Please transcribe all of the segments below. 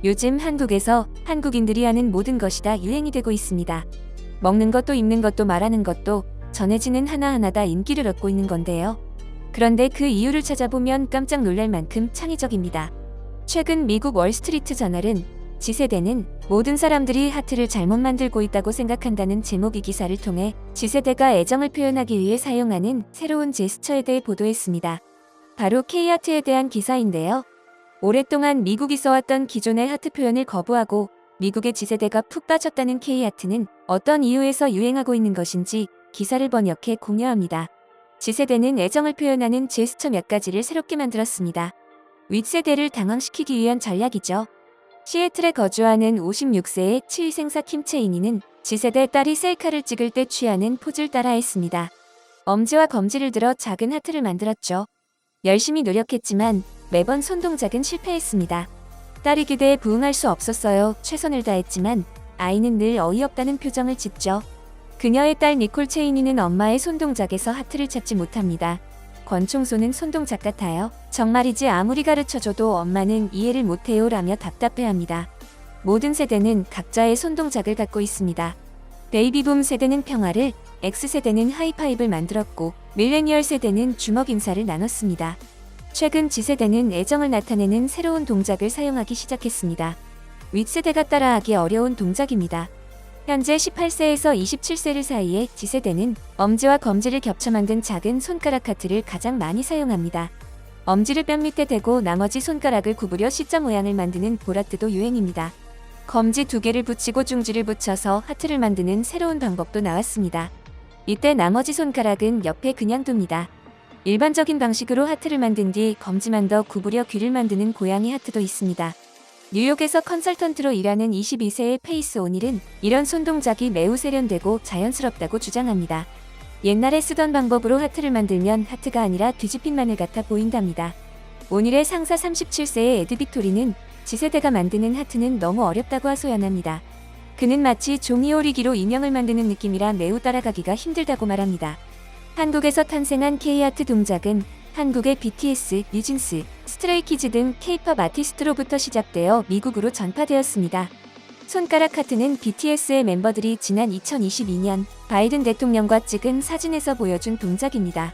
요즘 한국에서 한국인들이 하는 모든 것이 다 유행이 되고 있습니다. 먹는 것도 입는 것도 말하는 것도 전해지는 하나하나 다 인기를 얻고 있는 건데요. 그런데 그 이유를 찾아보면 깜짝 놀랄 만큼 창의적입니다. 최근 미국 월스트리트 저널은 Z세대는 모든 사람들이 하트를 잘못 만들고 있다고 생각한다는 제목의 기사를 통해 Z세대가 애정을 표현하기 위해 사용하는 새로운 제스처에 대해 보도했습니다. 바로 K하트에 대한 기사인데요. 오랫동안 미국이 써왔던 기존의 하트 표현을 거부하고 미국의 Z세대가 푹 빠졌다는 K하트는 어떤 이유에서 유행하고 있는 것인지 기사를 번역해 공유합니다. Z세대는 애정을 표현하는 제스처 몇 가지를 새롭게 만들었습니다. 윗세대를 당황시키기 위한 전략이죠. 시애틀에 거주하는 56세의 치위생사 김채인이는 Z세대 딸이 셀카를 찍을 때 취하는 포즈를 따라했습니다. 엄지와 검지를 들어 작은 하트를 만들었죠. 열심히 노력했지만 매번 손동작은 실패했습니다. 딸이 기대에 부응할 수 없었어요. 최선을 다했지만 아이는 늘 어이없다는 표정을 짓죠. 그녀의 딸 니콜 체이니는 엄마의 손동작에서 하트를 찾지 못합니다. 권총소는 손동작 같아요. 정말이지 아무리 가르쳐줘도 엄마는 이해를 못해요 라며 답답해합니다. 모든 세대는 각자의 손동작을 갖고 있습니다. 베이비붐 세대는 평화를, X세대는 하이파이브를 만들었고 밀레니얼 세대는 주먹 인사를 나눴습니다. 최근 Z세대는 애정을 나타내는 새로운 동작을 사용하기 시작했습니다. 윗세대가 따라하기 어려운 동작입니다. 현재 18세에서 27세를 사이에 Z세대는 엄지와 검지를 겹쳐 만든 작은 손가락 하트를 가장 많이 사용합니다. 엄지를 뺨 밑에 대고 나머지 손가락을 구부려 C자 모양을 만드는 보라트도 유행입니다. 검지 2개를 붙이고 중지를 붙여서 하트를 만드는 새로운 방법도 나왔습니다. 이때 나머지 손가락은 옆에 그냥 둡니다. 일반적인 방식으로 하트를 만든 뒤 검지만 더 구부려 귀를 만드는 고양이 하트도 있습니다. 뉴욕에서 컨설턴트로 일하는 22세의 페이스 오닐은 이런 손동작이 매우 세련되고 자연스럽다고 주장합니다. 옛날에 쓰던 방법으로 하트를 만들면 하트가 아니라 뒤집힌 마늘 같아 보인답니다. 오닐의 상사 37세의 에드 빅토리는 Z세대가 만드는 하트는 너무 어렵다고 하소연합니다. 그는 마치 종이 오리기로 인형을 만드는 느낌이라 매우 따라가기가 힘들다고 말합니다. 한국에서 탄생한 K하트 동작은 한국의 BTS, 뉴진스, 스트레이키즈 등 K-팝 아티스트로부터 시작되어 미국으로 전파되었습니다. 손가락 하트는 BTS의 멤버들이 지난 2022년 바이든 대통령과 찍은 사진에서 보여준 동작입니다.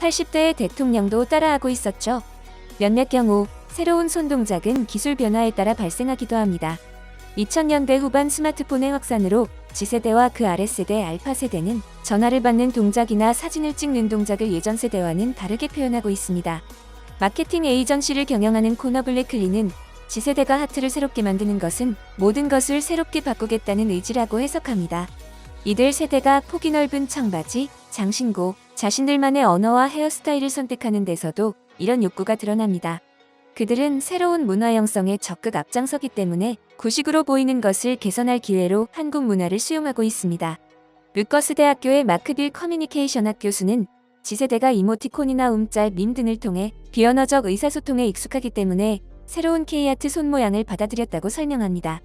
80대의 대통령도 따라하고 있었죠. 몇몇 경우 새로운 손동작은 기술 변화에 따라 발생하기도 합니다. 2000년대 후반 스마트폰의 확산으로 Z세대와 그 아랫세대 알파세대는 전화를 받는 동작이나 사진을 찍는 동작을 예전 세대와는 다르게 표현하고 있습니다. 마케팅 에이전시를 경영하는 코너 블랙클리는 Z세대가 하트를 새롭게 만드는 것은 모든 것을 새롭게 바꾸겠다는 의지라고 해석합니다. 이들 세대가 폭이 넓은 청바지, 장신구, 자신들만의 언어와 헤어스타일을 선택하는 데서도 이런 욕구가 드러납니다. 그들은 새로운 문화 형성에 적극 앞장서기 때문에 구식으로 보이는 것을 개선할 기회로 한국 문화를 수용하고 있습니다. 루커스 대학교의 마크빌 커뮤니케이션학 교수는 Z세대가 이모티콘이나 움짤, 밈 등을 통해 비언어적 의사소통에 익숙하기 때문에 새로운 K하트 손 모양을 받아들였다고 설명합니다.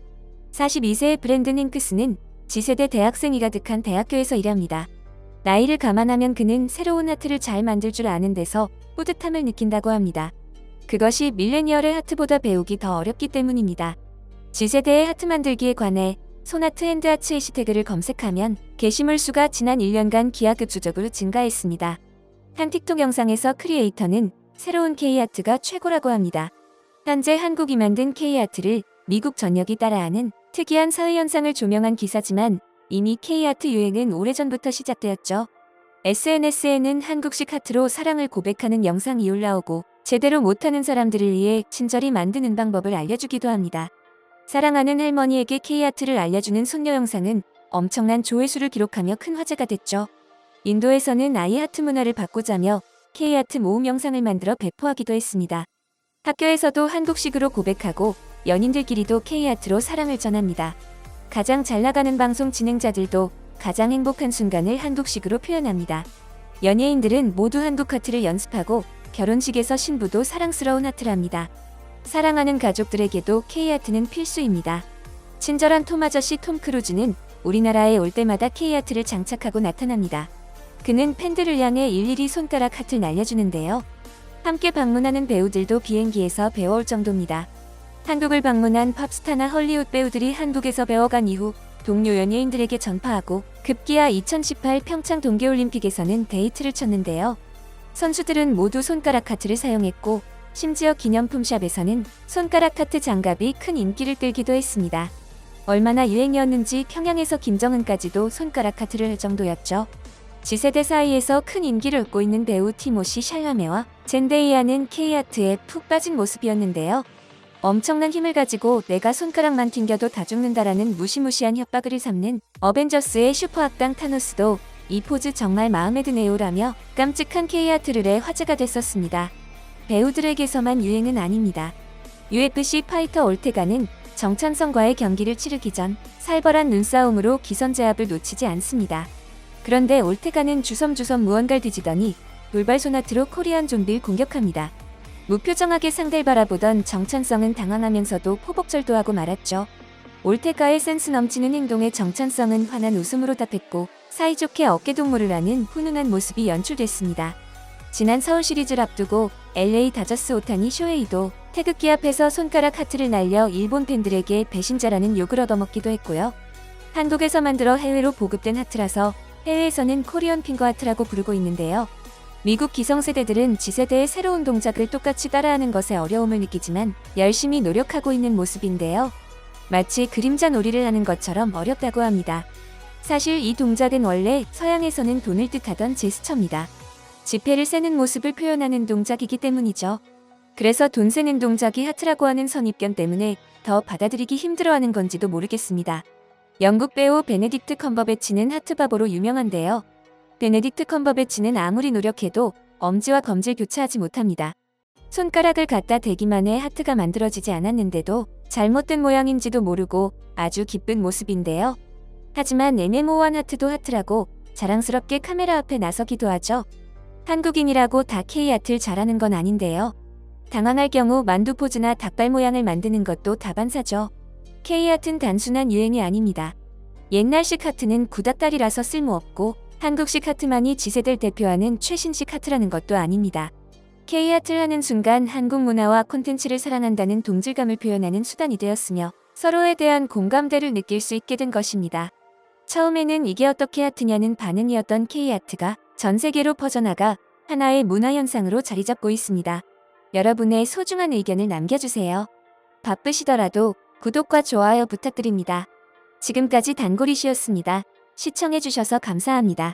42세의 브랜든 잉크스는 Z세대 대학생이 가득한 대학교에서 일합니다. 나이를 감안하면 그는 새로운 하트를 잘 만들 줄 아는 데서 뿌듯함을 느낀다고 합니다. 그것이 밀레니얼의 하트보다 배우기 더 어렵기 때문입니다. Z세대의 하트 만들기에 관해 손아트 핸드아츠 해시태그를 검색하면 게시물 수가 지난 1년간 기하급수적으로 증가했습니다. 한 틱톡 영상에서 크리에이터는 새로운 K하트가 최고라고 합니다. 현재 한국이 만든 K하트를 미국 전역이 따라하는 특이한 사회현상을 조명한 기사지만 이미 K하트 유행은 오래전부터 시작되었죠. SNS에는 한국식 하트로 사랑을 고백하는 영상이 올라오고 제대로 못하는 사람들을 위해 친절히 만드는 방법을 알려주기도 합니다. 사랑하는 할머니에게 K하트를 알려주는 손녀 영상은 엄청난 조회수를 기록하며 큰 화제가 됐죠. 인도에서는 아이 하트 문화를 바꾸자며 K하트 모음 영상을 만들어 배포하기도 했습니다. 학교에서도 한국식으로 고백하고 연인들끼리도 K하트로 사랑을 전합니다. 가장 잘 나가는 방송 진행자들도 가장 행복한 순간을 한국식으로 표현합니다. 연예인들은 모두 한국 하트를 연습하고 결혼식에서 신부도 사랑스러운 하트를 합니다. 사랑하는 가족들에게도 K하트는 필수입니다. 친절한 톰 아저씨 톰 크루즈는 우리나라에 올 때마다 K하트를 장착하고 나타납니다. 그는 팬들을 향해 일일이 손가락 하트를 날려주는데요. 함께 방문하는 배우들도 비행기에서 배워올 정도입니다. 한국을 방문한 팝스타나 헐리우드 배우들이 한국에서 배워간 이후 동료 연예인들에게 전파하고 급기야 2018 평창 동계올림픽에서는 데이트를 쳤는데요. 선수들은 모두 손가락 하트를 사용했고 심지어 기념품 샵에서는 손가락 하트 장갑이 큰 인기를 끌기도 했습니다. 얼마나 유행이었는지 평양에서 김정은까지도 손가락 하트를 할 정도였죠. Z세대 사이에서 큰 인기를 얻고 있는 배우 티모시 샬라메와 젠데이아는 K아트에 푹 빠진 모습이었는데요. 엄청난 힘을 가지고 내가 손가락만 튕겨도 다 죽는다라는 무시무시한 협박을 일삼는 어벤져스의 슈퍼악당 타노스도 이 포즈 정말 마음에 드네요라며 깜찍한 K아트를 화제가 됐었습니다. 배우들에게서만 유행은 아닙니다. UFC 파이터 올테가는 정찬성과의 경기를 치르기 전 살벌한 눈싸움으로 기선제압을 놓치지 않습니다. 그런데 올테가는 주섬주섬 무언가를 뒤지더니 돌발 소나트로 코리안 좀비를 공격합니다. 무표정하게 상대를 바라보던 정찬성은 당황하면서도 포복절도하고 말았죠. 올테가의 센스 넘치는 행동에 정찬성은 환한 웃음으로 답했고 사이좋게 어깨동무를 하는 훈훈한 모습이 연출됐습니다. 지난 서울 시리즈를 앞두고 LA 다저스 오타니 쇼헤이도 태극기 앞에서 손가락 하트를 날려 일본 팬들에게 배신자라는 욕을 얻어먹기도 했고요. 한국에서 만들어 해외로 보급된 하트라서 해외에서는 코리안 핑거 하트라고 부르고 있는데요. 미국 기성세대들은 Z세대의 새로운 동작을 똑같이 따라하는 것에 어려움을 느끼지만 열심히 노력하고 있는 모습인데요. 마치 그림자 놀이를 하는 것처럼 어렵다고 합니다. 사실 이 동작은 원래 서양에서는 돈을 뜻하던 제스처입니다. 지폐를 세는 모습을 표현하는 동작이기 때문이죠. 그래서 돈 세는 동작이 하트라고 하는 선입견 때문에 더 받아들이기 힘들어하는 건지도 모르겠습니다. 영국 배우 베네딕트 컴버배치는 하트바보로 유명한데요. 베네딕트 컴버배치는 아무리 노력해도 엄지와 검지를 교차하지 못합니다. 손가락을 갖다 대기만 해 하트가 만들어지지 않았는데도 잘못된 모양인지도 모르고 아주 기쁜 모습인데요. 하지만 애매모호한 하트도 하트라고 자랑스럽게 카메라 앞에 나서기도 하죠. 한국인이라고 다 K아트를 잘하는 건 아닌데요. 당황할 경우 만두 포즈나 닭발 모양을 만드는 것도 다반사죠. K아트는 단순한 유행이 아닙니다. 옛날식 하트는 구닥다리라서 쓸모없고 한국식 하트만이 Z세대를 대표하는 최신식 하트라는 것도 아닙니다. K아트를 하는 순간 한국 문화와 콘텐츠를 사랑한다는 동질감을 표현하는 수단이 되었으며 서로에 대한 공감대를 느낄 수 있게 된 것입니다. 처음에는 이게 어떻게 하트냐는 반응이었던 K아트가 전 세계로 퍼져나가 하나의 문화현상으로 자리잡고 있습니다. 여러분의 소중한 의견을 남겨주세요. 바쁘시더라도 구독과 좋아요 부탁드립니다. 지금까지 단골이시였습니다. 시청해주셔서 감사합니다.